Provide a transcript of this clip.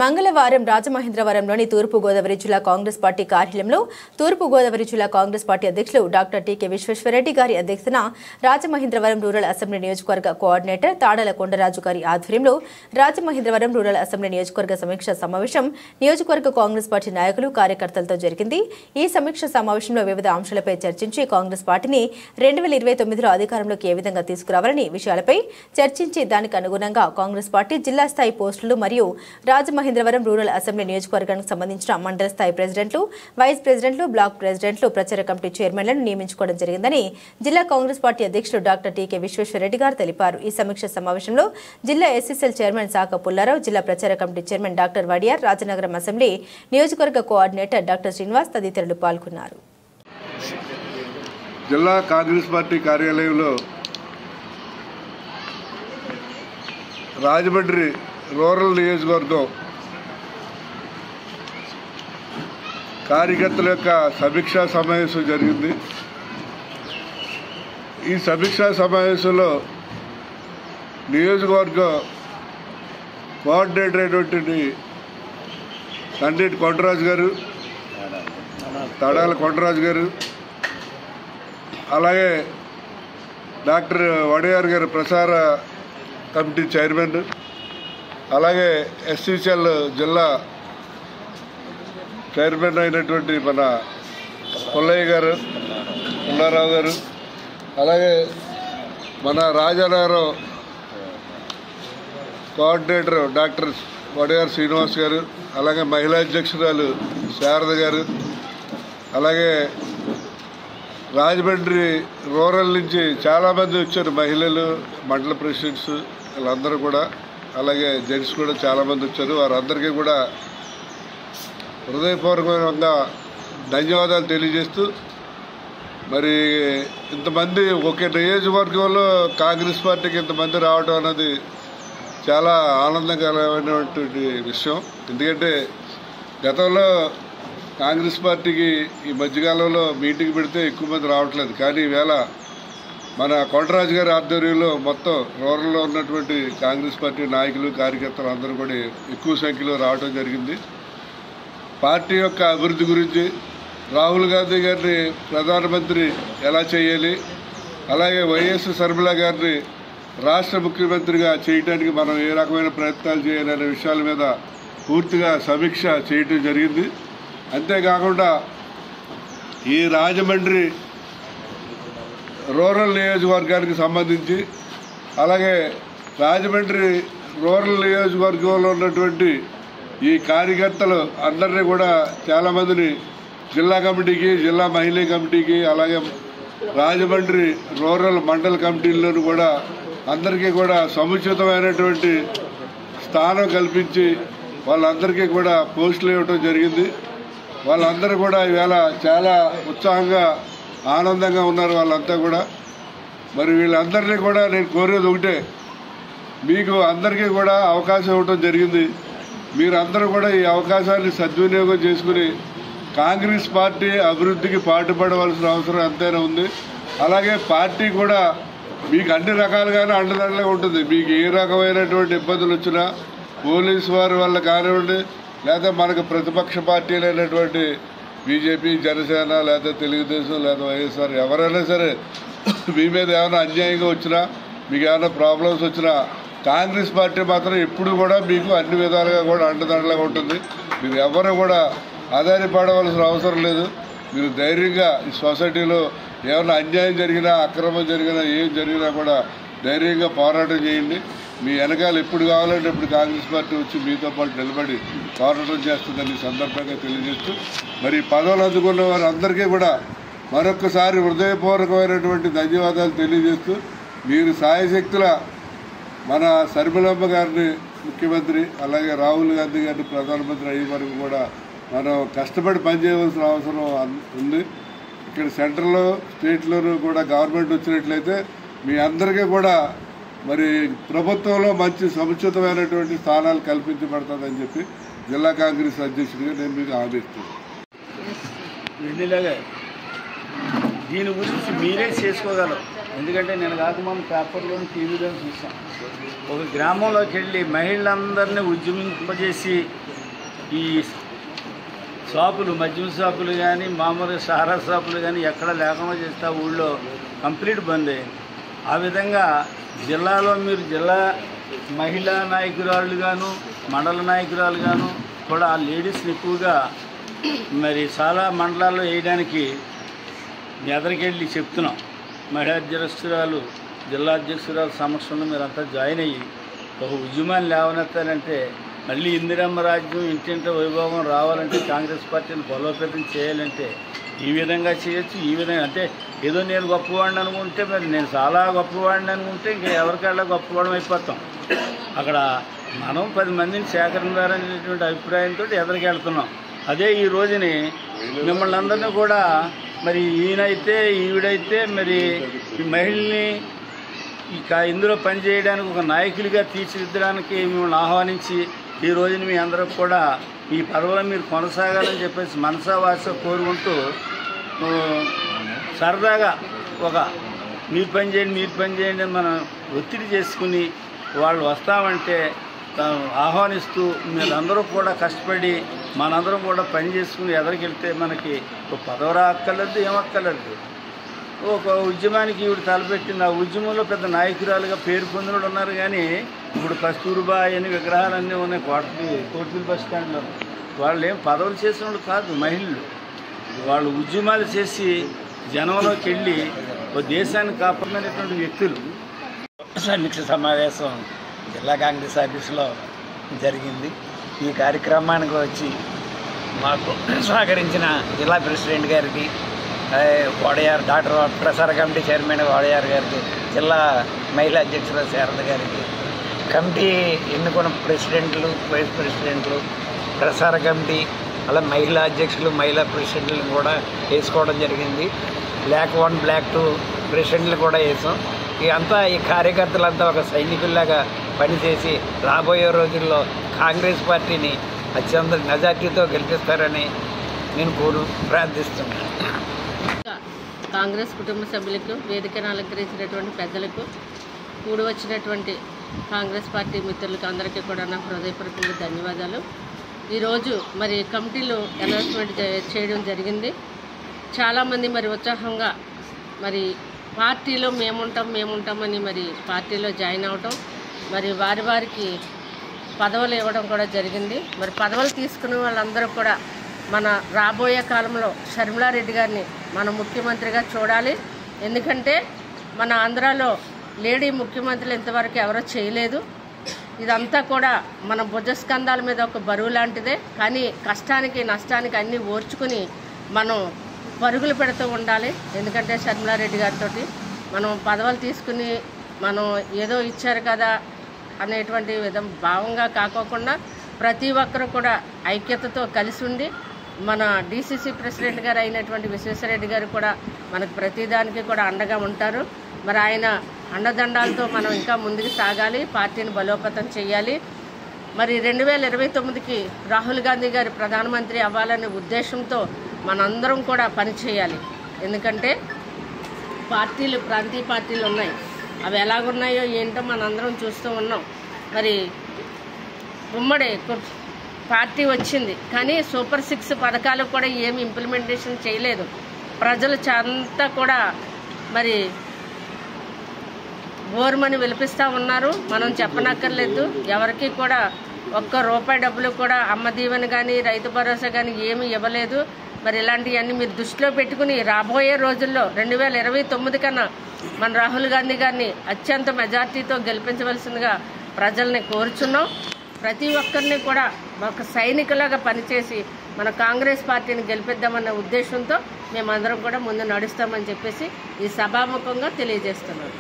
మంగళవారం రాజమహేంద్రవరంలోని తూర్పు గోదావరి జిల్లా కాంగ్రెస్ పార్టీ కార్యాలయంలో తూర్పు గోదావరి జిల్లా కాంగ్రెస్ పార్టీ అధ్యక్షులు డాక్టర్ టీకే విశ్వేశ్వరరెడ్డి గారి అధ్యక్షతన రాజమహేంద్రవరం రూరల్ అసెంబ్లీ నియోజకవర్గ కోఆర్డినేటర్ తాడల కొండరాజు గారి ఆధ్వర్యంలో రాజమహేంద్రవరం రూరల్ అసెంబ్లీ నియోజకవర్గ సమీక్ష సమావేశం నియోజకవర్గ కాంగ్రెస్ పార్టీ నాయకులు కార్యకర్తలతో జరిగింది। ఈ సమీక్ష సమావేశంలో వివిధ అంశాలపై చర్చించి కాంగ్రెస్ పార్టీని 2029లో అధికారంలోకి ఏ విధంగా తీసుకురావాలని విషయాలపై చర్చించి దానికి అనుగుణంగా కాంగ్రెస్ పార్టీ జిల్లా స్థాయి పోస్టులు మరియు రాజమహేంద్రవరం రూరల్ అసెంబ్లీ నియోజకవర్గానికి సంబంధించిన మండల స్థాయి ప్రెసిడెంట్లు, వైస్ ప్రెసిడెంట్లు, బ్లాక్ ప్రెసిడెంట్లు, ప్రచార కమిటీ చైర్మన్లను నియమించుకోవడం జరిగిందని జిల్లా కాంగ్రెస్ పార్టీ అధ్యక్షుడు డాక్టర్ టీకే విశ్వేశ్వరరెడ్డి గారు తెలిపారు। ఈ సమీక్ష సమావేశంలో జిల్లా ఎస్సీసీఎల్ చైర్మన్ సాక పుల్లారావు, జిల్లా ప్రచార committee chairman doctor Wadiyar, Rajanagaram assembly నియోజకవర్గ కోఆర్డినేటర్ డాక్టర్ శ్రీనివాస్ తదితరులు పాల్గొన్నారు। జిల్లా కాంగ్రెస్ పార్టీ కార్యాలయంలో రాజమండ్రి రూరల్ నియోజకవర్గం కార్యకర్తల యొక్క సమీక్షా సమావేశం జరిగింది। ఈ సమీక్షా సమావేశంలో నియోజకవర్గం కోఆర్డినేటర్ అయినటువంటి తండ్రి కొండరాజు గారు, తడాల కొండరాజు గారు, అలాగే డాక్టర్ వడియార్ గారు ప్రచార కమిటీ చైర్మన్, అలాగే ఎస్సీసీఎల్ జిల్లా చైర్మన్ అయినటువంటి మన పుల్లయ్య గారు, పుల్లారావు గారు, అలాగే మన రాజనగరం కోఆర్డినేటర్ డాక్టర్ వడియార్ శ్రీనివాస్ గారు, అలాగే మహిళా అధ్యక్షురాలు శారద గారు, అలాగే రాజమండ్రి రూరల్ నుంచి చాలామంది వచ్చారు, మహిళలు, మండల ప్రెసిడెంట్స్ వీళ్ళందరూ కూడా, అలాగే జెంట్స్ కూడా చాలామంది వచ్చారు। వారందరికీ కూడా హృదయపూర్వకంగా ధన్యవాదాలు తెలియజేస్తూ, మరి ఇంతమంది ఒకే నియోజకవర్గంలో కాంగ్రెస్ పార్టీకి ఇంతమంది రావడం అన్నది చాలా ఆనందకరమైనటువంటి విషయం। ఎందుకంటే గతంలో కాంగ్రెస్ పార్టీకి ఈ మధ్యకాలంలో మీటింగ్ పెడితే ఎక్కువ మంది రావట్లేదు, కానీ ఈవేళ మన కొండరాజు గారి ఆధ్వర్యంలో మొత్తం రూరల్లో ఉన్నటువంటి కాంగ్రెస్ పార్టీ నాయకులు, కార్యకర్తలు అందరూ కూడా ఎక్కువ సంఖ్యలో రావడం జరిగింది। పార్టీ యొక్క అభివృద్ధి గురించి, రాహుల్ గాంధీ గారిని ప్రధానమంత్రి ఎలా చేయాలి, అలాగే వైఎస్ షర్మిల గారిని రాష్ట్ర ముఖ్యమంత్రిగా చేయడానికి మనం ఏ రకమైన ప్రయత్నాలు చేయాలనే విషయాల మీద పూర్తిగా సమీక్ష చేయటం జరిగింది। అంతేకాకుండా ఈ రాజమండ్రి రూరల్ నియోజకవర్గానికి సంబంధించి, అలాగే రాజమండ్రి రూరల్ నియోజకవర్గంలో ఉన్నటువంటి ఈ కార్యకర్తలు అందరినీ కూడా చాలామందిని జిల్లా కమిటీకి, జిల్లా మహిళా కమిటీకి, అలాగే రాజమండ్రి రూరల్ మండల కమిటీల్లోనూ కూడా అందరికీ కూడా సముచితమైనటువంటి స్థానం కల్పించి వాళ్ళందరికీ కూడా పోస్టులు ఇవ్వడం జరిగింది। వాళ్ళందరూ కూడా ఈవేళ చాలా ఉత్సాహంగా ఆనందంగా ఉన్నారు వాళ్ళంతా కూడా। మరి వీళ్ళందరినీ కూడా నేను కోరేది ఒకటే, మీకు అందరికీ కూడా అవకాశం ఇవ్వడం జరిగింది, మీరందరూ కూడా ఈ అవకాశాన్ని సద్వినియోగం చేసుకుని కాంగ్రెస్ పార్టీ అభివృద్ధికి పాటుపడవలసిన అవసరం ఎంతైనా ఉంది। అలాగే పార్టీ కూడా మీకు అన్ని రకాలుగానే అండదండగా ఉంటుంది। మీకు ఏ రకమైనటువంటి ఇబ్బందులు వచ్చినా పోలీసు వారి వల్ల కానివ్వండి, లేదా మనకు ప్రతిపక్ష పార్టీలైనటువంటి బీజేపీ, జనసేన, లేదా తెలుగుదేశం, లేదా వైఎస్ఆర్ ఎవరైనా సరే మీ మీద ఏమైనా అన్యాయంగా వచ్చినా, మీకు ఏమైనా ప్రాబ్లమ్స్ వచ్చినా కాంగ్రెస్ పార్టీ మాత్రం ఎప్పుడు కూడా మీకు అన్ని విధాలుగా కూడా అండదండగా ఉంటుంది। మీరు ఎవరు కూడా ఆధారపడవలసిన అవసరం లేదు। మీరు ధైర్యంగా ఈ సొసైటీలో ఏమైనా అన్యాయం జరిగినా, అక్రమం జరిగినా, ఏం జరిగినా కూడా ధైర్యంగా పోరాటం చేయండి। మీ వెనకాల ఎప్పుడు కావాలంటే ఇప్పుడు కాంగ్రెస్ పార్టీ వచ్చి మీతో పాటు నిలబడి పోరాటం చేస్తుందని సందర్భంగా తెలియజేస్తూ, మరి పదవులు అందుకున్న వారందరికీ కూడా మరొకసారి హృదయపూర్వకమైనటువంటి ధన్యవాదాలు తెలియజేస్తూ, మీరు సాయశక్తుల మన షర్మిలమ్మ గారిని ముఖ్యమంత్రి, అలాగే రాహుల్ గాంధీ గారిని ప్రధానమంత్రి అయ్యే వరకు కూడా మనం కష్టపడి పనిచేయవలసిన అవసరం ఉంది। ఇక్కడ సెంట్రల్లో, స్టేట్లోనూ కూడా గవర్నమెంట్ వచ్చినట్లయితే మీ అందరికీ కూడా మరి ప్రభుత్వంలో మంచి సముచితమైనటువంటి స్థానాలు కల్పించబడుతుందని చెప్పి జిల్లా కాంగ్రెస్ అధ్యక్షుడిగా నేను మీకు హామీ ఇస్తున్నాను। దీని గురించి మీరే చేసుకోగలరు। ఎందుకంటే నేను కాకముందు పేపర్లో టీవీలో చూసాను. ఒక గ్రామంలోకి వెళ్ళి మహిళలందరినీ ఉద్యమింపజేసి ఈ షాపులు, మద్యం షాపులు కానీ మామూలుగా సారా షాపులు కానీ ఎక్కడ లేకుండా చేస్తే ఆ ఊళ్ళో కంప్లీట్ బంద్ అయింది. ఆ విధంగా జిల్లాలో మీరు జిల్లా మహిళా నాయకురాళ్ళు గాను మండల నాయకురాలు గాను కూడా లేడీస్ని ఎక్కువగా మరి చాలా మండలాల్లో వేయడానికి మీ ఎదరికెళ్ళి చెప్తున్నాం. మహిళా అధ్యక్షురాలు, జిల్లా అధ్యక్షురాలు సమక్షంలో మీరంతా జాయిన్ అయ్యి ఒక ఉద్యమాన్ని లేవనెత్తాలంటే, మళ్ళీ ఇందిరమ్మ రాజ్యం ఇంటింట వైభవం రావాలంటే, కాంగ్రెస్ పార్టీని బలోపేతం చేయాలంటే ఈ విధంగా చేయొచ్చు. ఈ విధంగా అంటే ఏదో నేను గొప్పవాడిని అనుకుంటే, మరి నేను చాలా గొప్పవాడిని అనుకుంటే ఇంకా ఎవరికల్లా గొప్పవాడం అయిపోతాం. అక్కడ మనం 10 మందిని సేకరించాలనేటువంటి అభిప్రాయంతో ఎదరికి వెళ్తున్నాం. అదే ఈ రోజుని మిమ్మల్ని అందరినీ కూడా మరి ఈయనైతే ఈవిడైతే మరి ఈ మహిళల్ని ఇందులో పనిచేయడానికి ఒక నాయకులుగా తీర్చిదిద్దడానికి మిమ్మల్ని ఆహ్వానించి ఈ రోజున మీ అందరూ కూడా ఈ పదవిలో మీరు కొనసాగాలని చెప్పేసి మనసా వాస కోరుకుంటూ సరదాగా ఒక మీరు పని చేయండి మనం ఒత్తిడి చేసుకుని వాళ్ళు వస్తామంటే ఆహ్వానిస్తూ మీరందరూ కూడా కష్టపడి మనందరం కూడా పని చేసుకుని ఎదరికెళ్తే మనకి ఒక పదవరా అక్కర్లేదు, ఏమక్కర్లేదు. ఒక ఉద్యమానికి ఈవిడ తలపెట్టింది. ఆ ఉద్యమంలో పెద్ద నాయకురాలుగా పేరు పొందినోళ్ళు ఉన్నారు. కానీ ఇప్పుడు కస్తూర్బా అని విగ్రహాలన్నీ ఉన్నాయి కోటిపల్లి బస్ స్టాండ్లో. వాళ్ళు ఏం పదవులు చేసిన వాళ్ళు కాదు, మహిళలు. వాళ్ళు ఉద్యమాలు చేసి జనంలోకి వెళ్ళి ఒక దేశాన్ని కాపాడినటువంటి వ్యక్తులు. సమీక్ష సమావేశం జిల్లా కాంగ్రెస్ ఆఫీసులో జరిగింది. ఈ కార్యక్రమానికి వచ్చి మాకు సహకరించిన జిల్లా ప్రెసిడెంట్ గారికి, వాడయార్ డాక్టర్ ప్రసార కమిటీ చైర్మన్ వాడయార్ గారికి, జిల్లా మహిళా అధ్యక్షులు శారద గారికి, కమిటీ ఎన్నుకున్న ప్రెసిడెంట్లు, వైస్ ప్రెసిడెంట్లు, ప్రసార కమిటీ అలా మహిళా అధ్యక్షులు, మహిళా ప్రెసిడెంట్లను కూడా వేసుకోవడం జరిగింది. బ్లాక్ 1, బ్లాక్ 2 ప్రెసిడెంట్లు కూడా వేసాం. ఇదంతా ఈ కార్యకర్తలంతా ఒక సైనికుల్లాగా పనిచేసి రాబోయే రోజుల్లో కాంగ్రెస్ పార్టీని అత్యంత మెజార్టీతో గెలిపిస్తారని నేను ప్రార్థిస్తున్నాను. కాంగ్రెస్ కుటుంబ సభ్యులకు, వేదికను అలంకరించినటువంటి పెద్దలకు, కూడి వచ్చినటువంటి కాంగ్రెస్ పార్టీ మిత్రులకు అందరికీ కూడా నా హృదయపూర్వకంగా ధన్యవాదాలు. ఈరోజు మరి కమిటీలో అనౌన్స్మెంట్ చేయడం జరిగింది. చాలామంది మరి ఉత్సాహంగా మరి పార్టీలో మేముంటామని మరి పార్టీలో జాయిన్ అవటం, మరి వారికి పదవులు ఇవ్వడం కూడా జరిగింది. మరి పదవులు తీసుకున్న వాళ్ళందరూ కూడా మన రాబోయే కాలంలో షర్మిలారెడ్డి గారిని మన ముఖ్యమంత్రిగా చూడాలి. ఎందుకంటే మన ఆంధ్రాలో లేడీ ముఖ్యమంత్రులు ఇంతవరకు ఎవరో చేయలేదు. ఇదంతా కూడా మన భుజస్కంధాల మీద ఒక బరువు లాంటిదే. కానీ కష్టానికి నష్టానికి అన్నీ ఓర్చుకుని మనం పరుగులు పెడుతూ ఉండాలి. ఎందుకంటే షర్మిలారెడ్డి గారితో మనం పదవులు తీసుకుని మనం ఏదో ఇచ్చారు కదా అనేటువంటి భావంగా కాకోకుండా ప్రతి ఒక్కరు కూడా ఐక్యతతో కలిసి ఉండి, మన డీసీసీ ప్రెసిడెంట్ గారు అయినటువంటి విశ్వేశ్వరరెడ్డి గారు కూడా మనకు ప్రతిదానికి కూడా అండగా ఉంటారు. మరి ఆయన అండదండాలతో మనం ఇంకా ముందుకు సాగాలి, పార్టీని బలోపేతం చేయాలి. మరి 2029కి రాహుల్ గాంధీ గారు ప్రధానమంత్రి అవ్వాలనే ఉద్దేశంతో మనందరం కూడా పనిచేయాలి. ఎందుకంటే ప్రాంతీయ పార్టీలు ఉన్నాయి, అవి ఎలాగున్నాయో ఏంటో మనందరం చూస్తూ ఉన్నాం. మరి ఉమ్మడి పార్టీ వచ్చింది, కానీ సూపర్ 6 పథకాలు కూడా ఏమి ఇంప్లిమెంటేషన్ చేయలేదు. ప్రజలు అంతా కూడా మరి ఓర్మని విలిపిస్తూ ఉన్నారు. మనం చెప్పనక్కర్లేదు. ఎవరికి కూడా ఒక్క రూపాయి డబ్బులు కూడా అమ్మ దీవెన కానీ రైతు భరోసా కానీ ఏమీ ఇవ్వలేదు. మరి ఇలాంటివన్నీ మీరు దృష్టిలో పెట్టుకుని రాబోయే రోజుల్లో 2029 కన్నా మన రాహుల్ గాంధీ గారిని అత్యంత మెజార్టీతో గెలిపించవలసిందిగా ప్రజల్ని కోరుచున్నాం. ప్రతి ఒక్కరిని కూడా ఒక సైనికులాగా పనిచేసి మన కాంగ్రెస్ పార్టీని గెలిపిద్దామన్న ఉద్దేశంతో మేమందరం కూడా ముందు నడుస్తామని చెప్పేసి ఈ సభాముఖంగా తెలియజేస్తున్నాం.